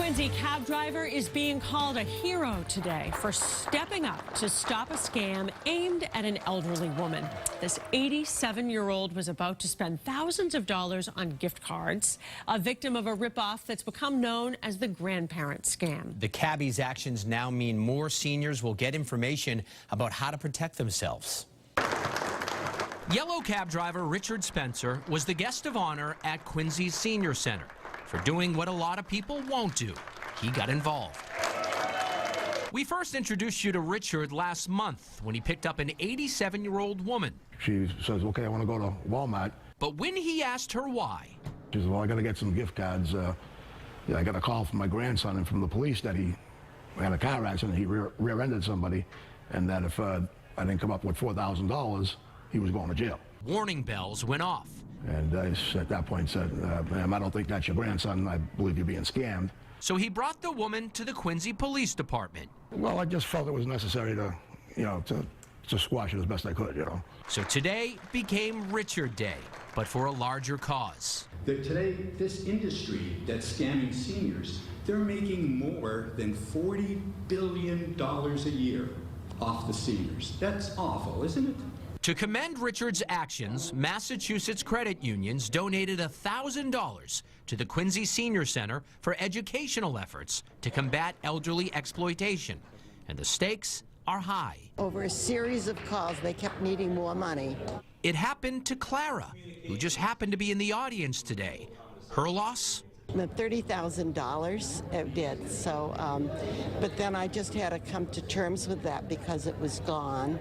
Quincy cab driver is being called a hero today for stepping up to stop a scam aimed at an elderly woman. This 87-year-old was about to spend thousands of dollars on gift cards, a victim of a ripoff that's become known as the grandparent scam. The cabbie's actions now mean more seniors will get information about how to protect themselves. Yellow cab driver Richard Spencer was the guest of honor at Quincy's Senior Center for doing what a lot of people won't do. He got involved. We first introduced you to Richard last month when he picked up an 87-year-old woman. She says, okay, I want to go to Walmart. But when he asked her why, She says, well, I got to get some gift cards. I got a call from my grandson and from the police that he had a car accident. He rear-ended somebody, and that if I didn't come up with $4,000, he was going to jail. warning bells went off. And I, at that point, said, ma'am, I don't think that's your grandson. I believe you're being scammed. So he brought the woman to the Quincy Police Department. Well, I just felt it was necessary to, to squash it as best I could, So today became Richard Day, but for a larger cause. Today, this industry that's scamming seniors, they're making more than $40 billion a year off the seniors. That's awful, isn't it? To commend Richard's actions, Massachusetts credit unions donated $1,000 to the Quincy Senior Center for educational efforts to combat elderly exploitation. And the stakes are high. Over a series of calls, they kept needing more money. It happened to Clara, who just happened to be in the audience today. Her loss? $30,000 it did. So, but then I just had to come to terms with that because it was gone.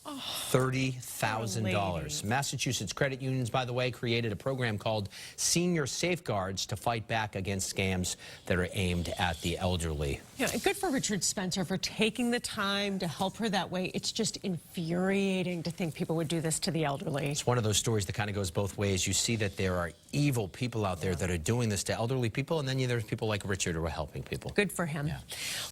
$30,000. Massachusetts credit unions, by the way, created a program called Senior Safeguards to fight back against scams that are aimed at the elderly. Yeah, good for Richard Spencer for taking the time to help her that way. It's just infuriating to think people would do this to the elderly. It's one of those stories that kind of goes both ways. You see that there are evil people out there that are doing this to elderly people, and then there's people like Richard who are helping people. Good for him. Yeah.